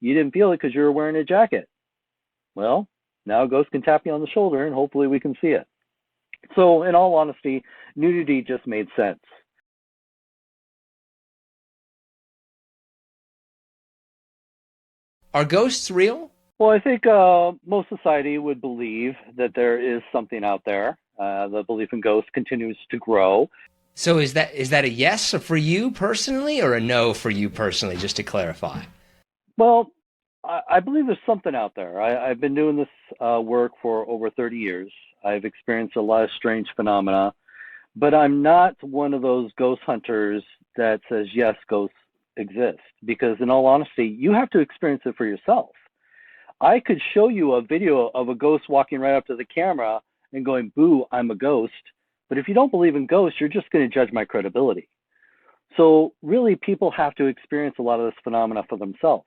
you didn't feel it because you were wearing a jacket. Well, now a ghost can tap you on the shoulder and hopefully we can see it. So in all honesty, nudity just made sense. Are ghosts real? Well, I think most society would believe that there is something out there. The belief in ghosts continues to grow. So is that a yes for you personally or a no for you personally, just to clarify? Well, I believe there's something out there. I've been doing this work for over 30 years. I've experienced a lot of strange phenomena, but I'm not one of those ghost hunters that says, yes, ghosts exist. Because in all honesty, you have to experience it for yourself. I could show you a video of a ghost walking right up to the camera and going, boo, I'm a ghost. But if you don't believe in ghosts, you're just going to judge my credibility. So really, people have to experience a lot of this phenomena for themselves.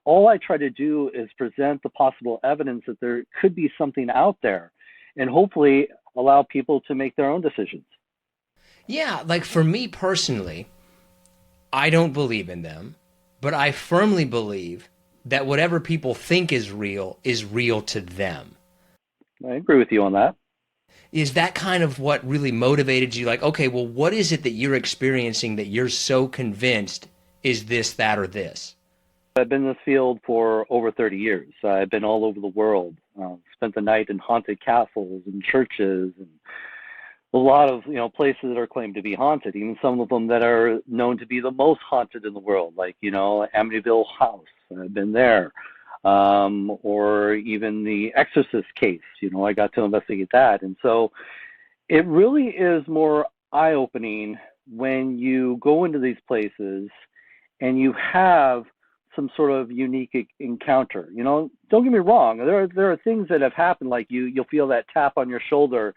All I try to do is present the possible evidence that there could be something out there and hopefully allow people to make their own decisions. Yeah, like for me personally, I don't believe in them, but I firmly believe that whatever people think is real to them. I agree with you on that. Is that kind of what really motivated you? Like, okay, well, what is it that you're experiencing that you're so convinced is this, that, or this? I've been in this field for over 30 years. I've been all over the world, spent the night in haunted castles and churches and a lot of places that are claimed to be haunted, even some of them that are known to be the most haunted in the world, like Amityville House. I've been there, or even the Exorcist case. I got to investigate that, and so it really is more eye-opening when you go into these places and you have some sort of unique encounter. Don't get me wrong. There are things that have happened, like you'll feel that tap on your shoulder,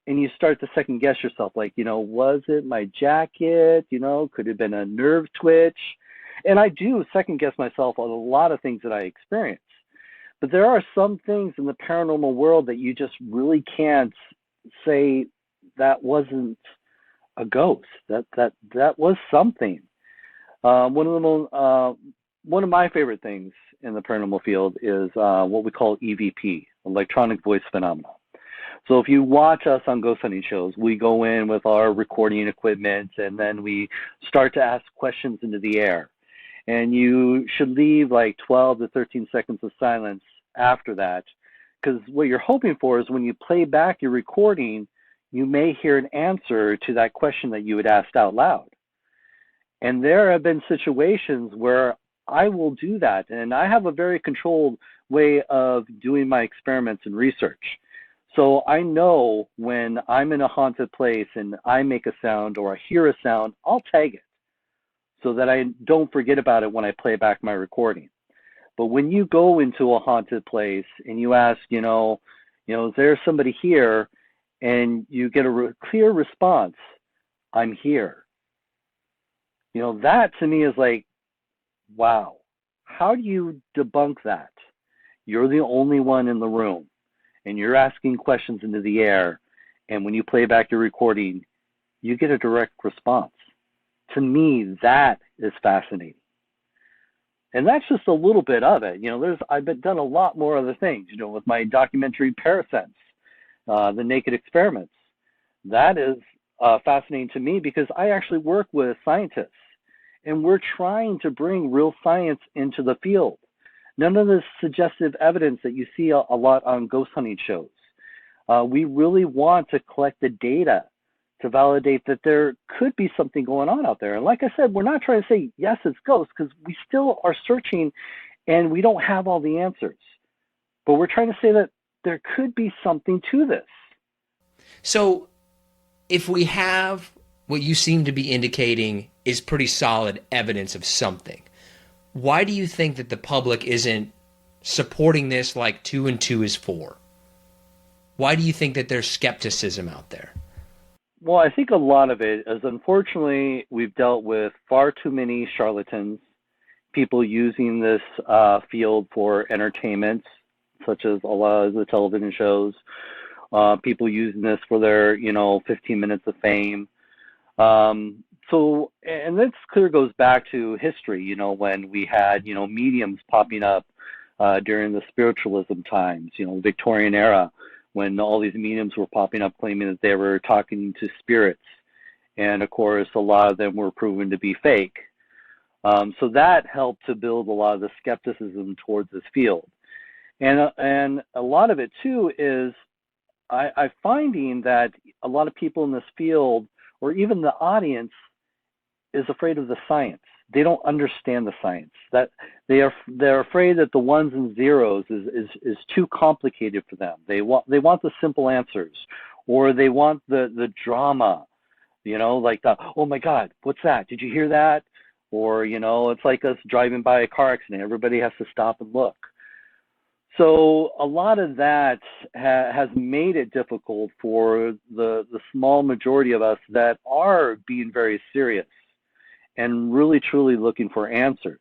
and you start to second guess yourself, like, was it my jacket? Could it have been a nerve twitch? And I do second guess myself on a lot of things that I experience. But there are some things in the paranormal world that you just really can't say that wasn't a ghost. That was something. One of my favorite things in the paranormal field is what we call EVP, electronic voice phenomena. So if you watch us on ghost hunting shows, we go in with our recording equipment and then we start to ask questions into the air. And you should leave like 12 to 13 seconds of silence after that, because what you're hoping for is when you play back your recording, you may hear an answer to that question that you had asked out loud. And there have been situations where I will do that, and I have a very controlled way of doing my experiments and research. So I know when I'm in a haunted place and I make a sound or I hear a sound, I'll tag it so that I don't forget about it when I play back my recording. But when you go into a haunted place and you ask, is there somebody here? And you get a clear response, I'm here. That to me is like, wow, how do you debunk that? You're the only one in the room and you're asking questions into the air. And when you play back your recording, you get a direct response. To me, that is fascinating. And that's just a little bit of it. I've done a lot more other things, with my documentary Parasense, the Naked Experiments. That is fascinating to me because I actually work with scientists and we're trying to bring real science into the field. None of this suggestive evidence that you see a lot on ghost hunting shows. We really want to collect the data to validate that there could be something going on out there. And like I said, we're not trying to say, yes, it's ghosts, because we still are searching and we don't have all the answers. But we're trying to say that there could be something to this. So if we have what you seem to be indicating is pretty solid evidence of something, why do you think that the public isn't supporting this like 2 and 2 is 4? Why do you think that there's skepticism out there? Well, I think a lot of it is, unfortunately, we've dealt with far too many charlatans, people using this field for entertainment, such as a lot of the television shows, people using this for their, 15 minutes of fame. So, and this clear goes back to history, when we had, mediums popping up during the spiritualism times, Victorian era, when all these mediums were popping up claiming that they were talking to spirits. And of course, a lot of them were proven to be fake. So that helped to build a lot of the skepticism towards this field. And a lot of it too is I'm finding that a lot of people in this field, or even the audience, is afraid of the science. They don't understand the science. That they're afraid that the ones and zeros is too complicated for them. They want the simple answers, or they want the drama. Like oh my God, what's that? Did you hear that? Or it's like us driving by a car accident. Everybody has to stop and look. So a lot of that has made it difficult for the small majority of us that are being very serious and really truly looking for answers.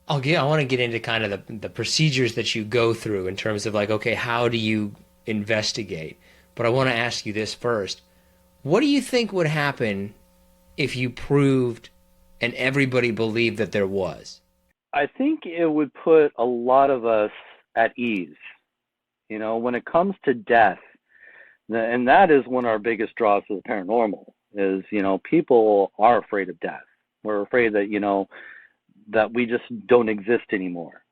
I want to get into kind of the procedures that you go through in terms of like, okay, how do you investigate? But I want to ask you this first. What do you think would happen if you proved and everybody believed that there was? I think it would put a lot of us at ease. When it comes to death, and that is one of our biggest draws to the paranormal, is, people are afraid of death. We're afraid that, that we just don't exist anymore.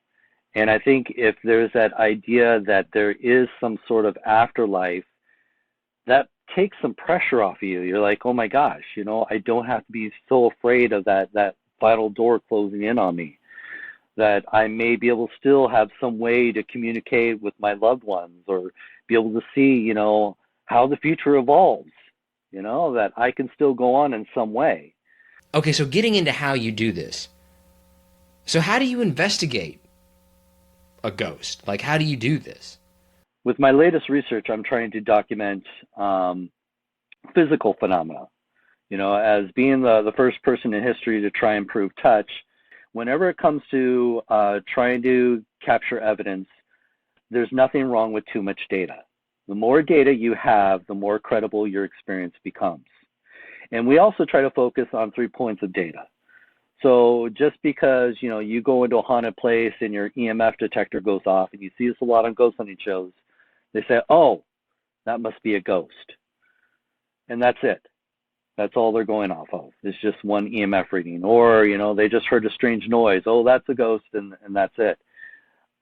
And I think if there's that idea that there is some sort of afterlife, that takes some pressure off of you. You're like, oh my gosh, I don't have to be so afraid of that final door closing in on me, that I may be able to still have some way to communicate with my loved ones, or be able to see, how the future evolves, that I can still go on in some way. Okay, so getting into how you do this. So how do you investigate a ghost? Like, how do you do this? With my latest research, I'm trying to document physical phenomena. As being the first person in history to try and prove touch, whenever it comes to trying to capture evidence, there's nothing wrong with too much data. The more data you have, the more credible your experience becomes. And we also try to focus on 3 points of data. So just because, you go into a haunted place and your EMF detector goes off, and you see this a lot on ghost hunting shows, they say, oh, that must be a ghost. And that's it. That's all they're going off of. It's just one EMF reading. Or, they just heard a strange noise. Oh, that's a ghost, and that's it.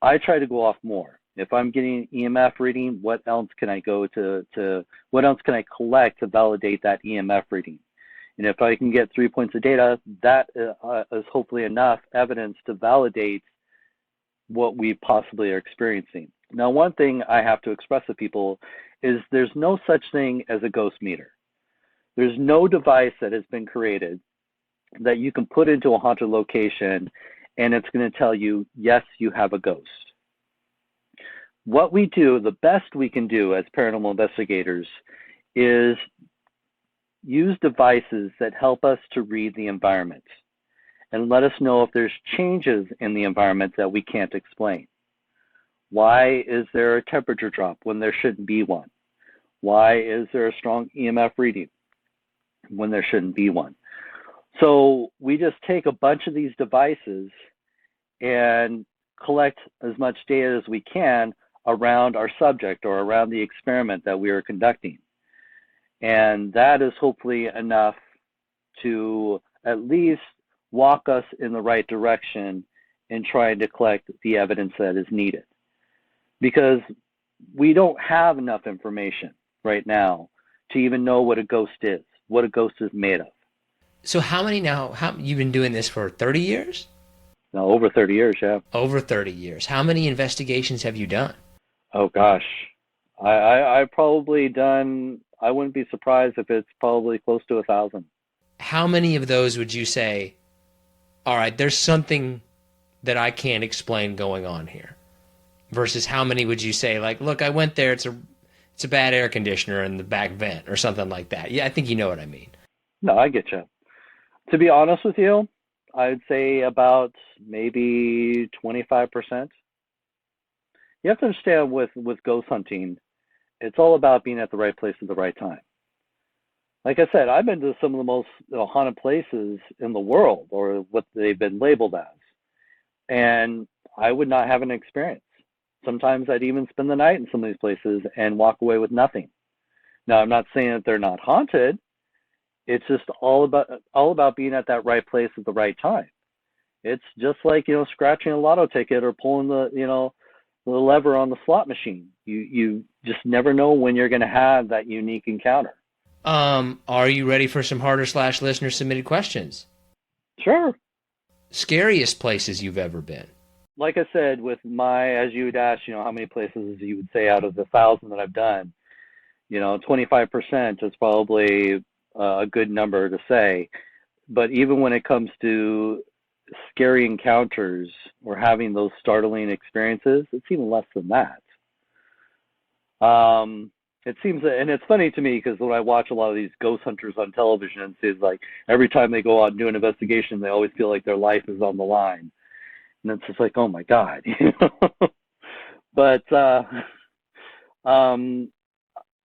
I try to go off more. If I'm getting an EMF reading, what else can I go to what else can I collect to validate that EMF reading? And if I can get 3 points of data, that is hopefully enough evidence to validate what we possibly are experiencing. Now, one thing I have to express to people is there's no such thing as a ghost meter. There's no device that has been created that you can put into a haunted location and it's going to tell you, yes, you have a ghost. What we do, the best we can do as paranormal investigators, is use devices that help us to read the environment and let us know if there's changes in the environment that we can't explain. Why is there a temperature drop when there shouldn't be one? Why is there a strong EMF reading when there shouldn't be one? So we just take a bunch of these devices and collect as much data as we can around our subject or around the experiment that we are conducting. And that is hopefully enough to at least walk us in the right direction in trying to collect the evidence that is needed. Because we don't have enough information right now to even know what a ghost is, what a ghost is made of. So how you've been doing this for 30 years? No, over 30 years, yeah. Over 30 years. How many investigations have you done? Oh gosh, I've probably done, I wouldn't be surprised if it's probably close to 1,000. How many of those would you say, all right, there's something that I can't explain going on here? Versus how many would you say, like, look, I went there, it's a bad air conditioner in the back vent or something like that? Yeah, I think you know what I mean. No, I get you. To be honest with you, I'd say about maybe 25%. You have to understand with ghost hunting, it's all about being at the right place at the right time. Like I said, I've been to some of the most haunted places in the world, or what they've been labeled as, and I would not have an experience. Sometimes I'd even spend the night in some of these places and walk away with nothing. Now, I'm not saying that they're not haunted. It's just all about being at that right place at the right time. It's just like, scratching a lotto ticket or pulling the lever on the slot machine. You just never know when you're going to have that unique encounter. Are you ready for some harder / listener submitted questions? Sure. Scariest places you've ever been? Like I said, as you would ask, how many places you would say out of the 1,000 that I've done, 25% is probably a good number to say. But even when it comes to scary encounters or having those startling experiences, it's even less than that. It seems that, and it's funny to me because when I watch a lot of these ghost hunters on television, it's like every time they go out and do an investigation, they always feel like their life is on the line. And it's just like, oh my God. But I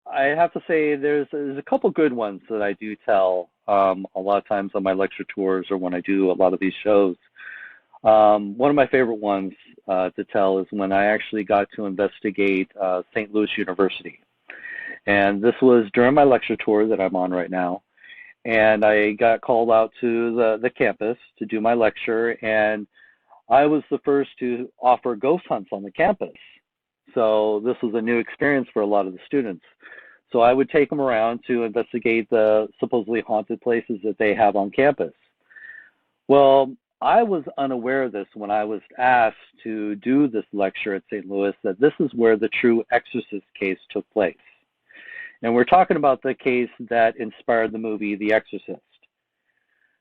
have to say there's a couple good ones that I do tell a lot of times on my lecture tours or when I do a lot of these shows. One of my favorite ones to tell is when I actually got to investigate St. Louis University. And this was during my lecture tour that I'm on right now. And I got called out to the campus to do my lecture, and I was the first to offer ghost hunts on the campus. So this was a new experience for a lot of the students. So I would take them around to investigate the supposedly haunted places that they have on campus. Well, I was unaware of this when I was asked to do this lecture at St. Louis, that this is where the true exorcist case took place. And we're talking about the case that inspired the movie The Exorcist.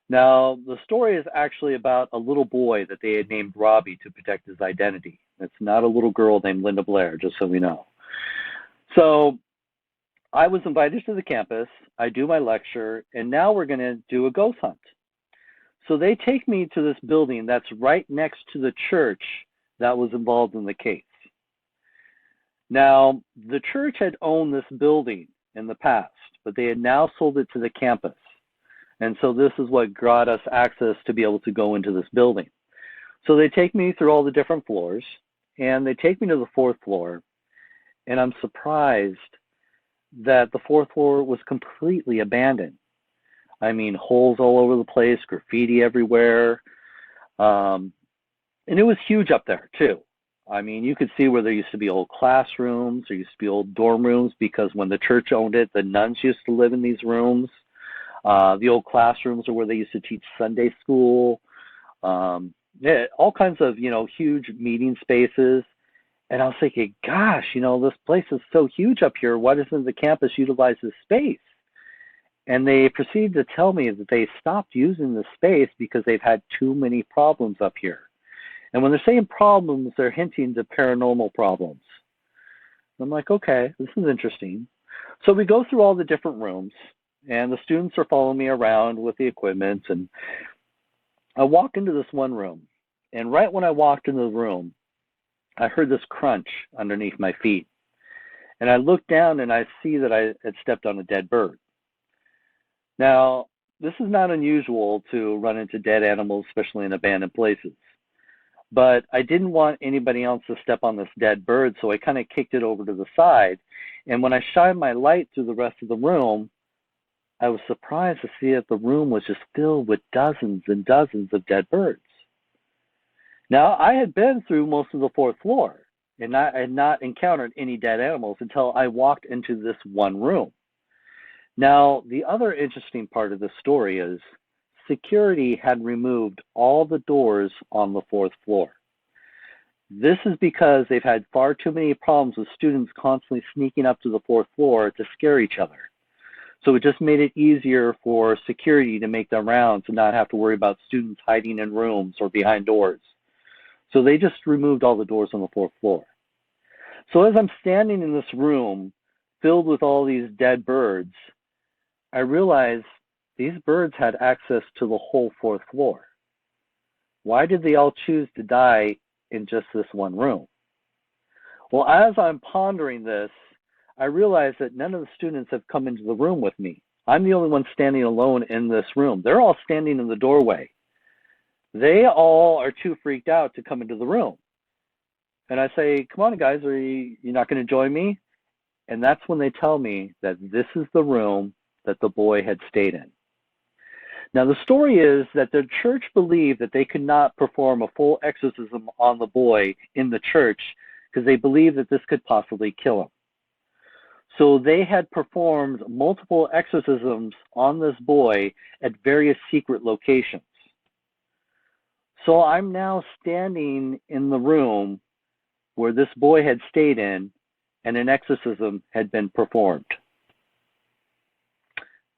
Now, the story is actually about a little boy that they had named Robbie to protect his identity. It's not a little girl named Linda Blair, just so we know. So I was invited to the campus, I do my lecture, and now we're going to do a ghost hunt. So they take me to this building that's right next to the church that was involved in the case. Now, the church had owned this building in the past, but they had now sold it to the campus. And so this is what got us access to be able to go into this building. So they take me through all the different floors, and they take me to the 4th floor, and I'm surprised that the 4th floor was completely abandoned. I mean, holes all over the place, graffiti everywhere. And it was huge up there, too. I mean, you could see where there used to be old classrooms, there used to be old dorm rooms, because when the church owned it, the nuns used to live in these rooms. The old classrooms are where they used to teach Sunday school. Yeah, all kinds of, huge meeting spaces. And I was thinking, gosh, this place is so huge up here. Why doesn't the campus utilize this space? And they proceeded to tell me that they stopped using the space because they've had too many problems up here. And when they're saying problems, they're hinting to paranormal problems. I'm like, okay, this is interesting. So we go through all the different rooms, and the students are following me around with the equipment. And I walk into this one room. And right when I walked into the room, I heard this crunch underneath my feet. And I look down and I see that I had stepped on a dead bird. Now, this is not unusual to run into dead animals, especially in abandoned places. But I didn't want anybody else to step on this dead bird, so I kind of kicked it over to the side. And when I shined my light through the rest of the room, I was surprised to see that the room was just filled with dozens and dozens of dead birds. Now, I had been through most of the 4th floor, and I had not encountered any dead animals until I walked into this one room. Now, the other interesting part of the story is security had removed all the doors on the 4th floor. This is because they've had far too many problems with students constantly sneaking up to the 4th floor to scare each other. So it just made it easier for security to make their rounds and not have to worry about students hiding in rooms or behind doors. So they just removed all the doors on the 4th floor. So as I'm standing in this room filled with all these dead birds, I realized these birds had access to the whole 4th floor. Why did they all choose to die in just this one room? Well, as I'm pondering this, I realized that none of the students have come into the room with me I'm the only one standing alone in this room. They're all standing in the doorway. They all are too freaked out to come into the room. And I say, come on, guys, you're not going to join me? And that's when they tell me that this is the room that the boy had stayed in. Now, the story is that the church believed that they could not perform a full exorcism on the boy in the church because they believed that this could possibly kill him. So they had performed multiple exorcisms on this boy at various secret locations. So I'm now standing in the room where this boy had stayed in, and an exorcism had been performed.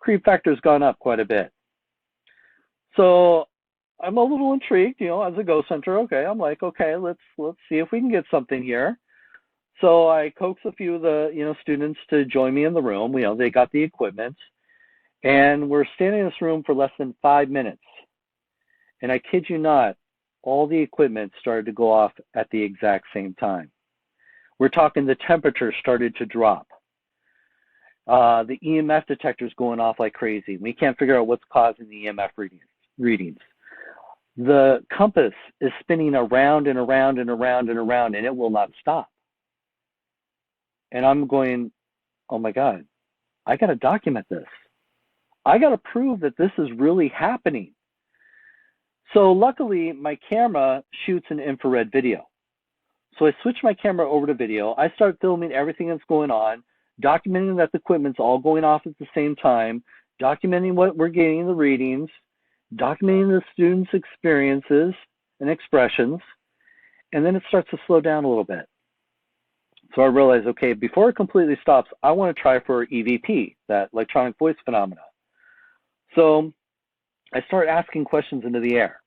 Creep factor's gone up quite a bit. So I'm a little intrigued, as a ghost hunter. Okay, I'm like, okay, let's see if we can get something here. So I coax a few of the students to join me in the room. They got the equipment, and we're standing in this room for less than 5 minutes. And I kid you not, all the equipment started to go off at the exact same time. We're talking the temperature started to drop. The EMF detector's going off like crazy. We can't figure out what's causing the EMF readings. The compass is spinning around and around and around and around, and it will not stop. And I'm going, oh my God, I got to document this. I got to prove that this is really happening. So luckily, my camera shoots an infrared video. So I switch my camera over to video. I start filming everything that's going on, documenting that the equipment's all going off at the same time, documenting what we're getting, the readings, documenting the students' experiences and expressions, and then it starts to slow down a little bit. So I realized, okay, before it completely stops, I want to try for EVP, that electronic voice phenomena. So I start asking questions into the air.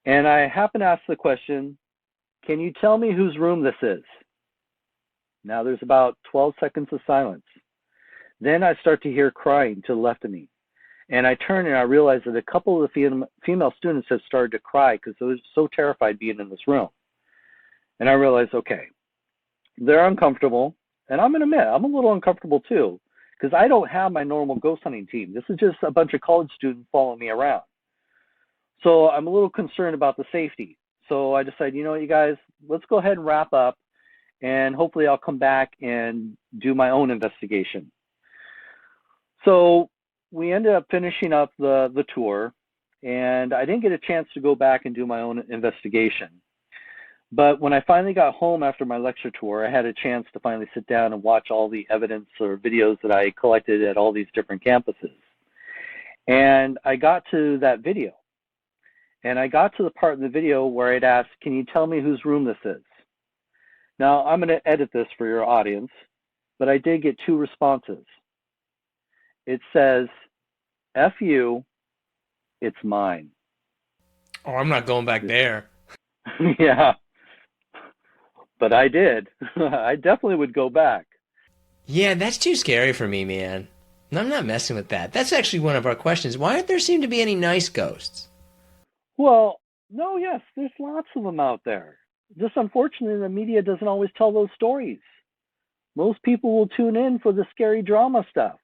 And I happen to ask the question, can you tell me whose room this is? Now there's about 12 seconds of silence. Then I start to hear crying to the left of me. And I turn and I realize that a couple of the female students have started to cry because they were so terrified being in this room. And I realized, okay, they're uncomfortable. And I'm going to admit, I'm a little uncomfortable too, because I don't have my normal ghost hunting team. This is just a bunch of college students following me around. So I'm a little concerned about the safety. So I decided, you guys, let's go ahead and wrap up, and hopefully I'll come back and do my own investigation. So we ended up finishing up the tour, and I didn't get a chance to go back and do my own investigation. But when I finally got home after my lecture tour, I had a chance to finally sit down and watch all the evidence or videos that I collected at all these different campuses. And I got to that video. And I got to the part in the video where I'd asked, can you tell me whose room this is? Now, I'm going to edit this for your audience, but I did get 2 responses. It says, F you, it's mine. Oh, I'm not going back there. Yeah, but I did. I definitely would go back. Yeah, that's too scary for me, man. I'm not messing with that. That's actually one of our questions. Why don't there seem to be any nice ghosts? Well, no, yes, there's lots of them out there. Just unfortunately, the media doesn't always tell those stories. Most people will tune in for the scary drama stuff.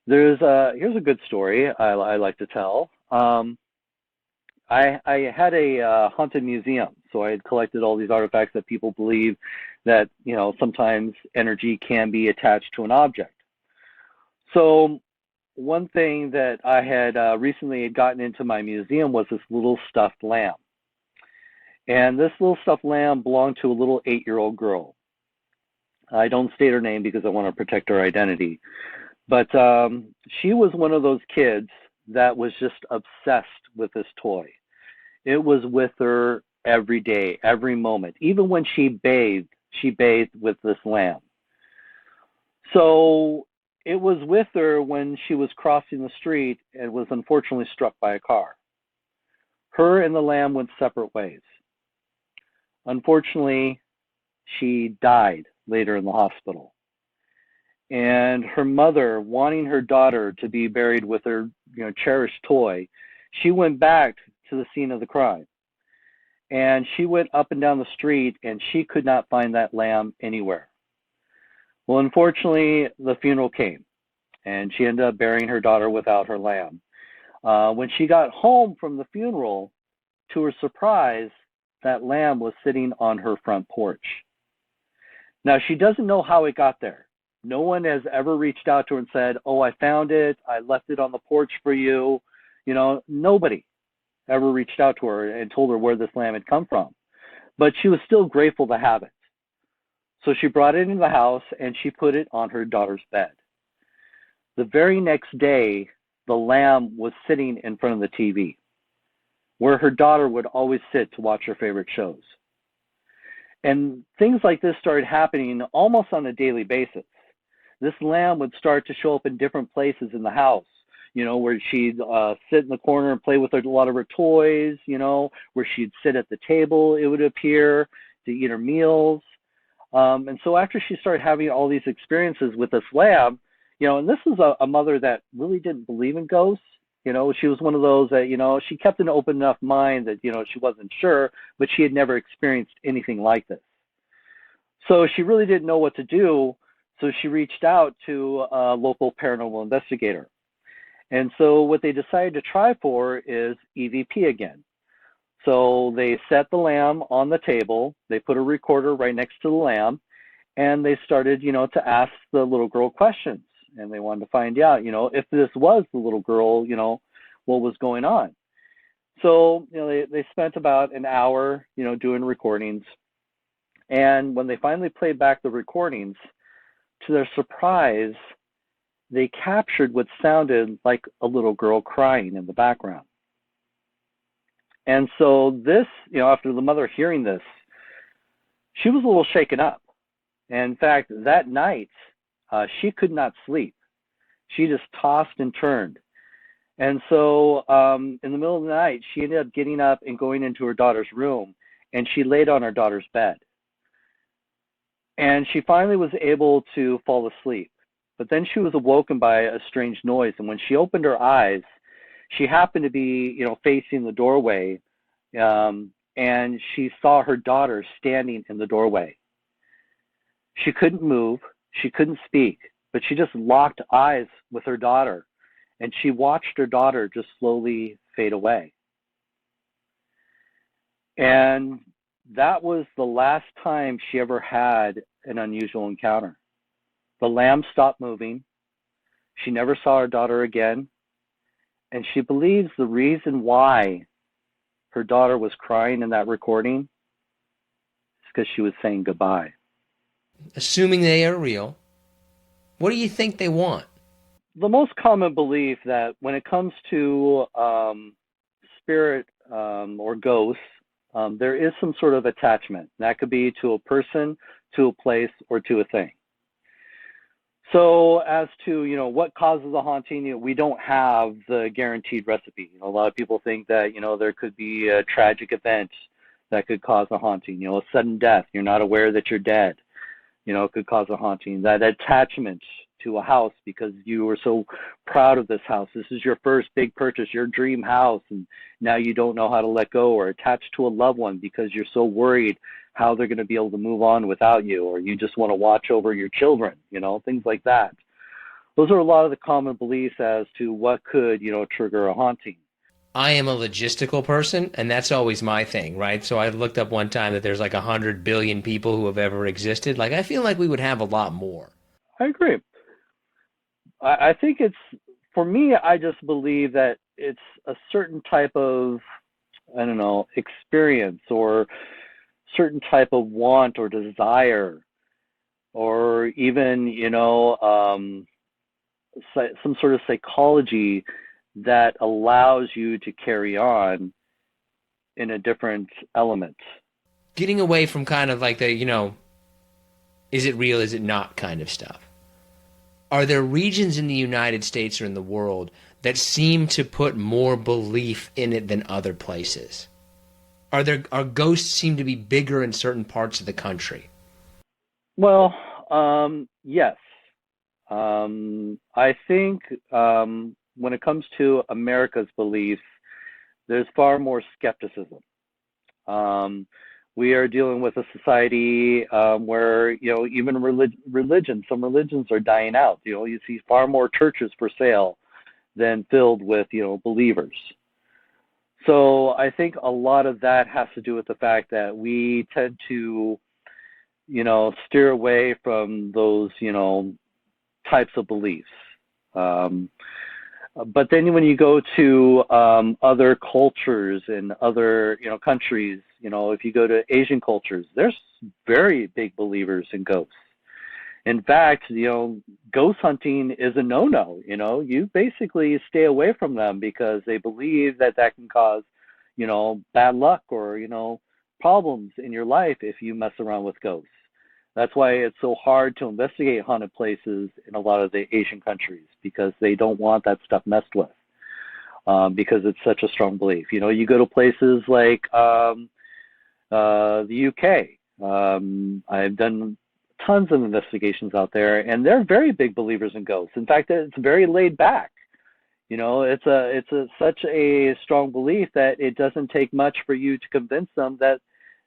Here's a good story I like to tell. I had a haunted museum, so I had collected all these artifacts that people believe that, sometimes energy can be attached to an object. So one thing that I had recently gotten into my museum was this little stuffed lamb. And this little stuffed lamb belonged to a little 8-year-old girl. I don't state her name because I want to protect her identity. But she was one of those kids that was just obsessed with this toy. It was with her every day, every moment. Even when she bathed with this lamb. So it was with her when she was crossing the street and was unfortunately struck by a car. Her and the lamb went separate ways. Unfortunately, she died later in the hospital. And her mother, wanting her daughter to be buried with her, cherished toy, she went back to the scene of the crime. And she went up and down the street, and she could not find that lamb anywhere. Well, unfortunately, the funeral came. and she ended up burying her daughter without her lamb. When she got home from the funeral, to her surprise, that lamb was sitting on her front porch. Now, she doesn't know how it got there. No one has ever reached out to her and said, oh, I found it, I left it on the porch for you. Nobody ever reached out to her and told her where this lamb had come from. But she was still grateful to have it. So she brought it into the house and she put it on her daughter's bed. The very next day, the lamb was sitting in front of the TV, where her daughter would always sit to watch her favorite shows. And things like this started happening almost on a daily basis. This lamb would start to show up in different places in the house, where she'd sit in the corner and play with a lot of her toys, where she'd sit at the table, it would appear, to eat her meals. And so after she started having all these experiences with this lamb, and this is a mother that really didn't believe in ghosts. She was one of those that, she kept an open enough mind that, she wasn't sure, but she had never experienced anything like this. So she really didn't know what to do. So she reached out to a local paranormal investigator. And so what they decided to try for is EVP again. So they set the lamb on the table. They put a recorder right next to the lamb. And they started, to ask the little girl questions. And they wanted to find out, if this was the little girl, what was going on. So, they spent about an hour, doing recordings. And when they finally played back the recordings, to their surprise, they captured what sounded like a little girl crying in the background. And so this, after the mother hearing this, she was a little shaken up. And in fact, that night, she could not sleep. She just tossed and turned. And so in the middle of the night, she ended up getting up and going into her daughter's room, and she laid on her daughter's bed. And she finally was able to fall asleep. But then she was awoken by a strange noise. And when she opened her eyes, she happened to be, facing the doorway, and she saw her daughter standing in the doorway. She couldn't move. She couldn't speak, but she just locked eyes with her daughter, and she watched her daughter just slowly fade away. And that was the last time she ever had an unusual encounter. The lamb stopped moving. She never saw her daughter again, and she believes the reason why her daughter was crying in that recording is because she was saying goodbye. Assuming they are real, what do you think they want? The most common belief that when it comes to spirit or ghosts, there is some sort of attachment. That could be to a person, to a place, or to a thing. So as to, what causes a haunting, we don't have the guaranteed recipe. A lot of people think that, there could be a tragic event that could cause a haunting, a sudden death. You're not aware that you're dead. It could cause a haunting. That attachment to a house because you were so proud of this house. This is your first big purchase, your dream house, and now you don't know how to let go, or attached to a loved one because you're so worried how they're going to be able to move on without you, or you just want to watch over your children, things like that. Those are a lot of the common beliefs as to what could, trigger a haunting. I am a logistical person, and that's always my thing, right? So I looked up one time that there's like 100 billion people who have ever existed. Like, I feel like we would have a lot more. I agree. I think for me, I just believe that it's a certain type of, experience or certain type of want or desire, or even, some sort of psychology that allows you to carry on in a different element. Getting away from kind of like the, is it real, is it not kind of stuff. Are there regions in the United States or in the world that seem to put more belief in it than other places? Are ghosts seem to be bigger in certain parts of the country? Well, yes. I think when it comes to America's beliefs, there's far more skepticism. We are dealing with a society where, even some religions are dying out. You see far more churches for sale than filled with, believers. So I think a lot of that has to do with the fact that we tend to, steer away from those, types of beliefs. But then when you go to other cultures and other, countries, if you go to Asian cultures, there's very big believers in ghosts. In fact, ghost hunting is a no-no. You basically stay away from them because they believe that can cause, bad luck or, problems in your life if you mess around with ghosts. That's why it's so hard to investigate haunted places in a lot of the Asian countries, because they don't want that stuff messed with, because it's such a strong belief. You go to places like the UK. I've done tons of investigations out there, and they're very big believers in ghosts. In fact, it's very laid back. It's such a strong belief that it doesn't take much for you to convince them that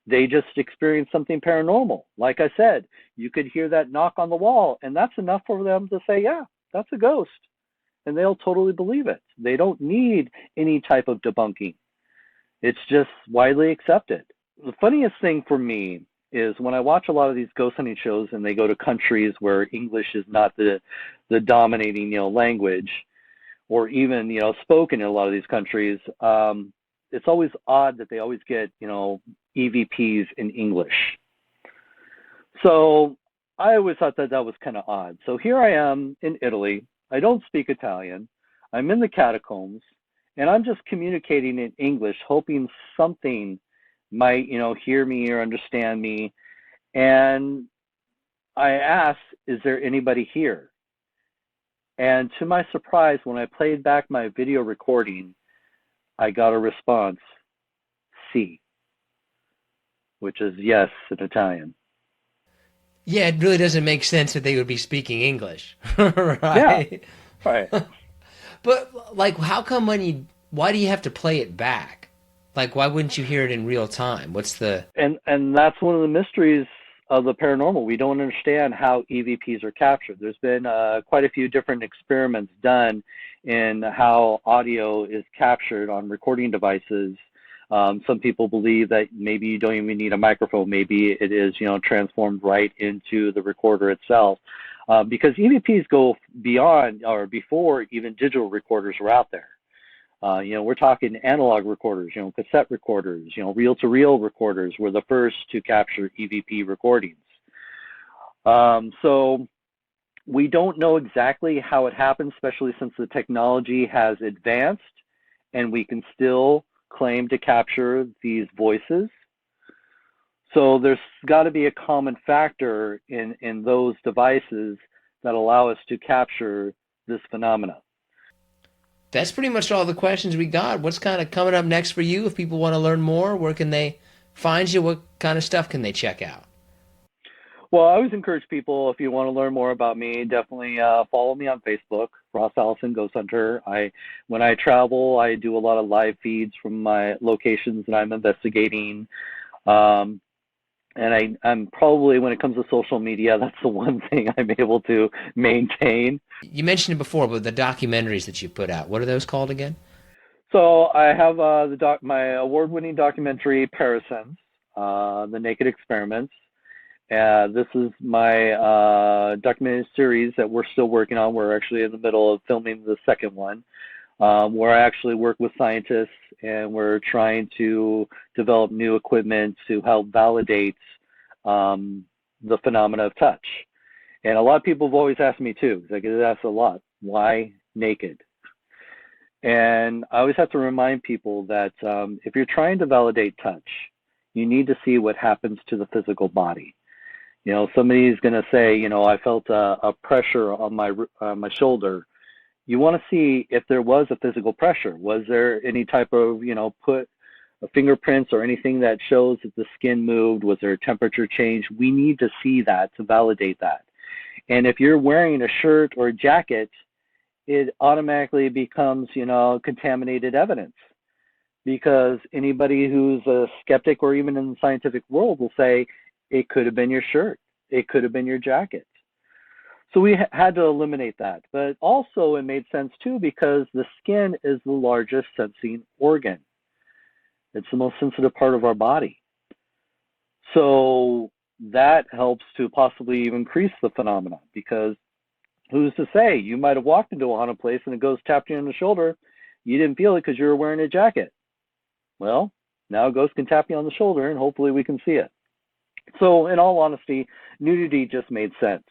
they just experienced something paranormal. Like I said, you could hear that knock on the wall, and that's enough for them to say, yeah, that's a ghost. And they'll totally believe it. They don't need any type of debunking. It's just widely accepted. The funniest thing for me is when I watch a lot of these ghost hunting shows and they go to countries where English is not the dominating, language, or even, spoken in a lot of these countries, it's always odd that they always get, EVPs in English. So I always thought that was kind of odd. So here I am in Italy. I don't speak Italian. I'm in the catacombs, and I'm just communicating in English, hoping something might, hear me or understand me. And I asked, is there anybody here? And to my surprise, when I played back my video recording, I got a response, sì, which is yes in Italian. Yeah, it really doesn't make sense that they would be speaking English, right? Yeah, right. But how come why do you have to play it back? Why wouldn't you hear it in real time? What's the... And that's one of the mysteries of the paranormal. We don't understand how EVPs are captured. There's been quite a few different experiments done in how audio is captured on recording devices. Some people believe that maybe you don't even need a microphone. Maybe it is, transformed right into the recorder itself. Because EVPs go beyond or before even digital recorders were out there. We're talking analog recorders, cassette recorders, reel-to-reel recorders were the first to capture EVP recordings. So we don't know exactly how it happened, especially since the technology has advanced and we can still claim to capture these voices. So there's got to be a common factor in those devices that allow us to capture this phenomena. That's pretty much all the questions we got. What's kind of coming up next for you? If people want to learn more, where can they find you? What kind of stuff can they check out? Well, I always encourage people, if you want to learn more about me, definitely follow me on Facebook, Ross Allison Ghost Hunter. When I travel, I do a lot of live feeds from my locations that I'm investigating. And I'm probably, when it comes to social media, that's the one thing I'm able to maintain. You mentioned it before, but the documentaries that you put out, what are those called again? So I have my award-winning documentary, Parasins, The Naked Experiments. This is my documentary series that we're still working on. We're actually in the middle of filming the second one, where I actually work with scientists, and we're trying to develop new equipment to help validate the phenomena of touch. And a lot of people have always asked me too, because I get asked a lot, why naked? And I always have to remind people that if you're trying to validate touch, you need to see what happens to the physical body. Somebody's going to say, I felt a pressure on my shoulder. You want to see if there was a physical pressure. Was there any type of, fingerprints or anything that shows that the skin moved? Was there a temperature change? We need to see that to validate that. And if you're wearing a shirt or a jacket, it automatically becomes, contaminated evidence. because anybody who's a skeptic or even in the scientific world will say it could have been your shirt, it could have been your jacket. So we had to eliminate that. But also it made sense too because the skin is the largest sensing organ. It's the most sensitive part of our body. So that helps to possibly even increase the phenomenon, because who's to say? You might have walked into a haunted place and a ghost tapped you on the shoulder. You didn't feel it because you were wearing a jacket. Well, now a ghost can tap you on the shoulder and hopefully we can see it. So in all honesty, nudity just made sense.